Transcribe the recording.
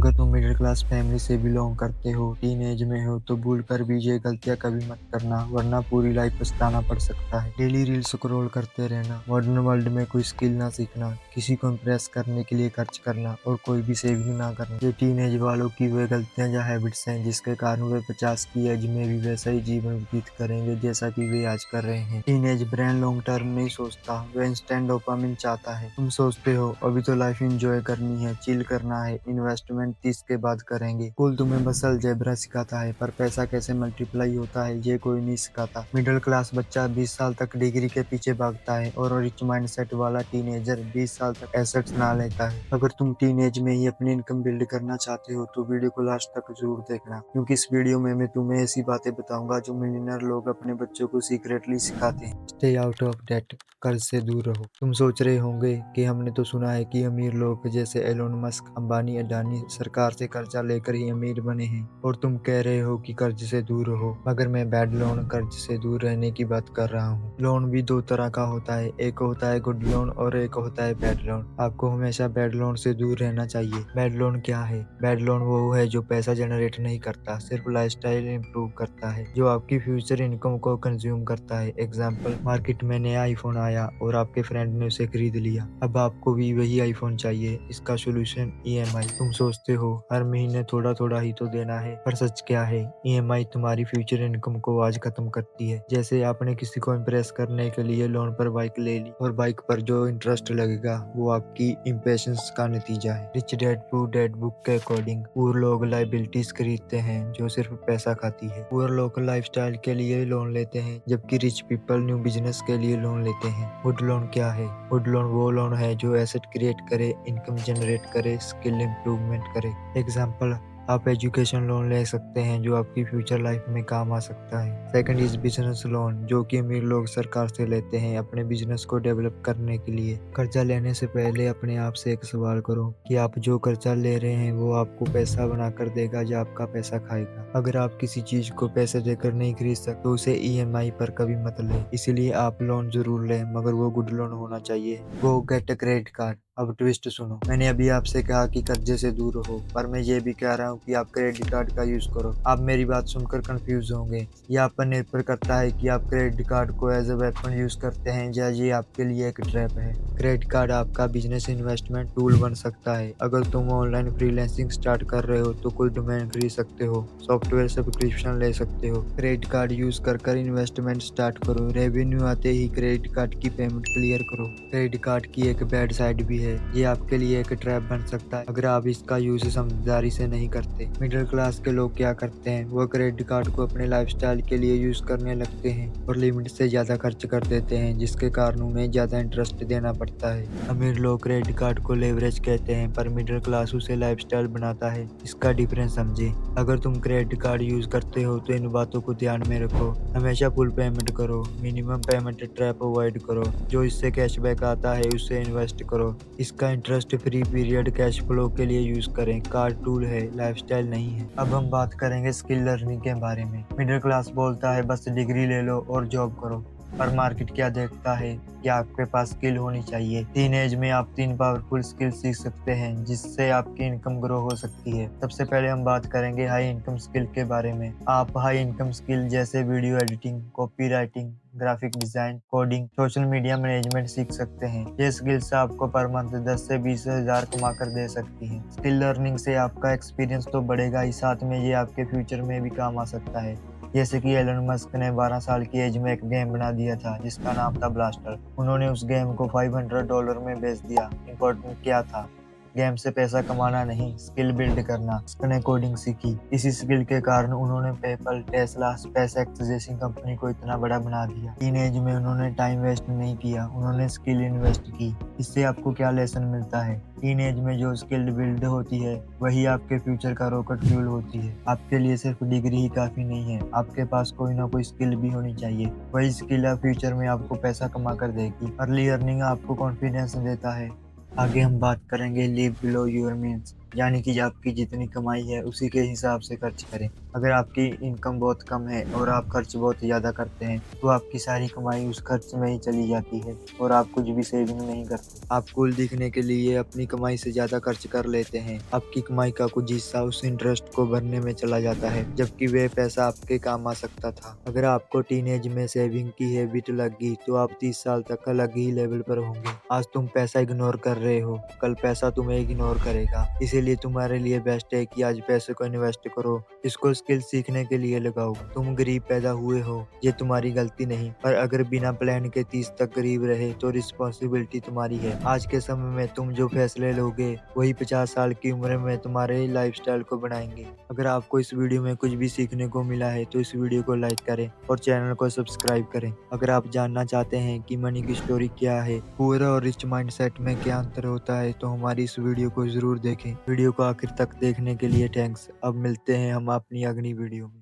अगर तुम middle class family से बिलोंग करते हो, टीनेज में हो, तो भूल कर भी ये गलतियां कभी मत करना, वरना पूरी लाइफ पछताना पड़ सकता है। डेली रील स्क्रॉल करते रहना, मॉडर्न वर्ल्ड में कोई स्किल ना सीखना, किसी को इम्प्रेस करने के लिए खर्च करना और कोई भी सेविंग ना करना, ये टीनेज वालों की वे गलतियां या हैबिट्स हैं जिसके कारण वे 50 की एज में भी वैसा ही जीवन व्यतीत करेंगे जैसा कि वे आज कर रहे हैं। टीनेज ब्रेन लॉन्ग टर्म नहीं सोचता, वे इंस्टेंट डोपामिन चाहता है। तुम सोचते हो अभी तो लाइफ एंजॉय करनी है, चिल करना है, इन्वेस्टमेंट 30 के बाद करेंगे। स्कूल तुम्हें मसल अलजेब्रा सिखाता है, पर पैसा कैसे मल्टीप्लाई होता है ये कोई नहीं सिखाता। मिडिल क्लास बच्चा 20 साल तक डिग्री के पीछे भागता है और रिच माइंडसेट वाला टीनेजर 20 साल तक एसेट्स ना लेता है। अगर तुम टीनेज में ही अपनी इनकम बिल्ड करना चाहते हो तो वीडियो को लास्ट तक जरूर देखना, क्योंकि इस वीडियो में मैं तुम्हें ऐसी बातें बताऊंगा जो मिलियनर लोग अपने बच्चों को सीक्रेटली सिखाते हैं। स्टे आउट ऑफ डेट, कर्ज से दूर रहो। तुम सोच रहे होंगे कि हमने तो सुना है कि अमीर लोग जैसे एलोन मस्क, अंबानी, अडानी सरकार से कर्जा लेकर ही अमीर बने हैं, और तुम कह रहे हो कि कर्ज से दूर रहो, मगर मैं बैड लोन कर्ज से दूर रहने की बात कर रहा हूँ। लोन भी दो तरह का होता है, एक होता है गुड लोन और एक होता है बैड लोन। आपको हमेशा बैड लोन से दूर रहना चाहिए। बैड लोन क्या है? बैड लोन वो है जो पैसा जनरेट नहीं करता, सिर्फ लाइफस्टाइल इंप्रूव करता है, जो आपकी फ्यूचर इनकम को कंज्यूम करता है। एग्जाम्पल, मार्केट में नया आईफोन आया और आपके फ्रेंड ने उसे खरीद लिया, अब आपको भी वही आईफोन चाहिए। इसका सोल्यूशन ईएमआई। तुम सोचते हो हर महीने थोड़ा थोड़ा ही तो देना है, पर सच क्या है? ईएमआई तुम्हारी फ्यूचर इनकम को आज खत्म करती है। जैसे आपने किसी को इम्प्रेस करने के लिए लोन पर बाइक ले ली, और बाइक पर जो इंटरेस्ट लगेगा वो आपकी इम्पेशंस का नतीजा है। Rich dad poor dad book के अकॉर्डिंग, पुअर लोग लाइबिलिटीज खरीदते हैं जो सिर्फ पैसा खाती है। पुअर लोग लाइफस्टाइल के लिए लोन लेते हैं, जबकि रिच पीपल न्यू बिजनेस के लिए लोन लेते हैं। वुड लोन क्या है? वुड लोन वो लोन है जो एसेट क्रिएट करे, इनकम जनरेट करे, स्किल इम्प्रूवमेंट करे। एग्जाम्पल, आप एजुकेशन लोन ले सकते हैं जो आपकी फ्यूचर लाइफ में काम आ सकता है। सेकंड इज बिजनेस लोन, जो कि अमीर लोग सरकार से लेते हैं अपने बिजनेस को डेवलप करने के लिए। कर्जा लेने से पहले अपने आप से एक सवाल करो कि आप जो कर्जा ले रहे हैं वो आपको पैसा बनाकर देगा या आपका पैसा खाएगा। अगर आप किसी चीज को पैसे देकर नहीं खरीद सकते तो उसे ईएमआई पर कभी मत लें। इसलिए आप लोन जरूर लें, मगर वो गुड लोन होना चाहिए। वो गेट अ क्रेडिट कार्ड। अब ट्विस्ट सुनो, मैंने अभी आपसे कहा कि कर्जे से दूर रहो, पर मैं ये भी कह रहा हूँ कि आप क्रेडिट कार्ड का यूज करो। आप मेरी बात सुनकर कंफ्यूज होंगे। ये आप पर निर्भर करता है कि आप क्रेडिट कार्ड को एज ए वेपन यूज करते हैं या ये आपके लिए एक ट्रैप है। क्रेडिट कार्ड आपका बिजनेस इन्वेस्टमेंट टूल बन सकता है। अगर तुम ऑनलाइन फ्रीलैंसिंग स्टार्ट कर रहे हो तो कोई डोमेन खरीद सकते हो, सॉफ्टवेयर सब्सक्रिप्शन ले सकते हो। क्रेडिट कार्ड यूज कर इन्वेस्टमेंट स्टार्ट करो, रेवेन्यू आते ही क्रेडिट कार्ड की पेमेंट क्लियर करो। क्रेडिट कार्ड की एक बैड साइड भी है, ये आपके लिए एक ट्रैप बन सकता है अगर आप इसका यूज समझदारी से नहीं करते। मिडिल क्लास के लोग क्या करते हैं, वो क्रेडिट कार्ड को अपने लाइफस्टाइल के लिए यूज करने लगते हैं और लिमिट से ज्यादा खर्च कर देते हैं, जिसके कारण उन्हें ज्यादा इंटरेस्ट देना पड़ता है। अमीर लोग क्रेडिट कार्ड को लेवरेज कहते हैं, पर मिडिल क्लास उसे लाइफस्टाइल बनाता है। इसका डिफरेंस समझे। अगर तुम क्रेडिट कार्ड यूज करते हो तो इन बातों को ध्यान में रखो। हमेशा फुल पेमेंट करो, मिनिमम पेमेंट ट्रैप अवॉइड करो, जो इससे कैशबैक आता है उससे इन्वेस्ट करो। इसका interest free period cash flow के लिए यूज करें। कार्ड टूल है, लाइफस्टाइल नहीं है। अब हम बात करेंगे स्किल लर्निंग के बारे में। मिडिल क्लास बोलता है बस डिग्री ले लो और जॉब करो, पर मार्केट क्या देखता है कि आपके पास स्किल होनी चाहिए। टीनेज में आप 3 पावरफुल स्किल सीख सकते हैं जिससे आपकी इनकम ग्रो हो सकती है। सबसे पहले हम बात करेंगे हाई इनकम स्किल के बारे में। आप हाई इनकम स्किल जैसे video editing, copy writing, graphic design, coding, social media management सीख सकते हैं। ये स्किल्स आपको पर मंथ 10 से 20 हजार कमा कर दे सकती हैं। स्किल लर्निंग से आपका एक्सपीरियंस तो बढ़ेगा ही, साथ में ये आपके फ्यूचर में भी काम आ सकता है। जैसे कि एलन मस्क ने 12 साल की एज में एक गेम बना दिया था जिसका नाम था ब्लास्टर। उन्होंने उस गेम को $500 में बेच दिया। इम्पोर्टेंट क्या था? गेम से पैसा कमाना नहीं, स्किल बिल्ड करना। उसने कोडिंग सीखी। इसी स्किल के कारण उन्होंने पेपल, टेस्ला, स्पेसएक्स जैसी कंपनी को इतना बड़ा बना दिया। टीन एज में उन्होंने टाइम वेस्ट नहीं किया, उन्होंने स्किल इन्वेस्ट की। इससे आपको क्या लेसन मिलता है? टीन एज में जो स्किल बिल्ड होती है वही आपके फ्यूचर का रॉकेट फ्यूल होती है। आपके लिए सिर्फ डिग्री ही काफी नहीं है, आपके पास कोई ना कोई स्किल भी होनी चाहिए। वही स्किल आप फ्यूचर में आपको पैसा कमा कर देगी। अर्ली अर्निंग आपको कॉन्फिडेंस देता है। आगे हम बात करेंगे लिव बिलो योर मीन्स। यानी कि आपकी जितनी कमाई है उसी के हिसाब से खर्च करें। अगर आपकी इनकम बहुत कम है और आप खर्च बहुत ज़्यादा करते हैं, तो आपकी सारी कमाई उस खर्च में ही चली जाती है और आप कुछ भी सेविंग नहीं करते। आप कूल दिखने के लिए अपनी कमाई से ज़्यादा खर्च कर लेते हैं। आपकी कमाई का कुछ हिस्सा उस इंटरेस्ट को भरने में चला जाता है, जबकि वह पैसा आपके काम आ सकता था। अगर आपको टीनेज में सेविंग की हैबिट लग गई, तो आप 30 साल तक अलग ही लेवल पर होंगे। आज तुम पैसा इग्नोर कर रहे हो, कल पैसा तुम्हें इग्नोर करेगा। इसीलिए तुम्हारे लिए बेस्ट है कि आज पैसे को इन्वेस्ट करो, इसको स्किल सीखने के लिए लगाओ। तुम गरीब पैदा हुए हो, ये तुम्हारी गलती नहीं, पर अगर बिना प्लान के 30 तक गरीब रहे तो रिस्पॉन्सिबिलिटी तुम्हारी है। आज के समय में तुम जो फैसले लोगे वही 50 साल की उम्र में तुम्हारे लाइफस्टाइल को बनाएंगे। अगर आपको इस वीडियो में कुछ भी सीखने को मिला है तो इस वीडियो को लाइक करें और चैनल को सब्सक्राइब करें। अगर आप जानना चाहते हैं कि मनी की स्टोरी क्या है, पुअर और रिच माइंडसेट में क्या अंतर होता है, तो हमारी इस वीडियो को जरूर देखें। वीडियो को आखिर तक देखने के लिए थैंक्स। अब मिलते हैं हम अपनी अगली वीडियो में।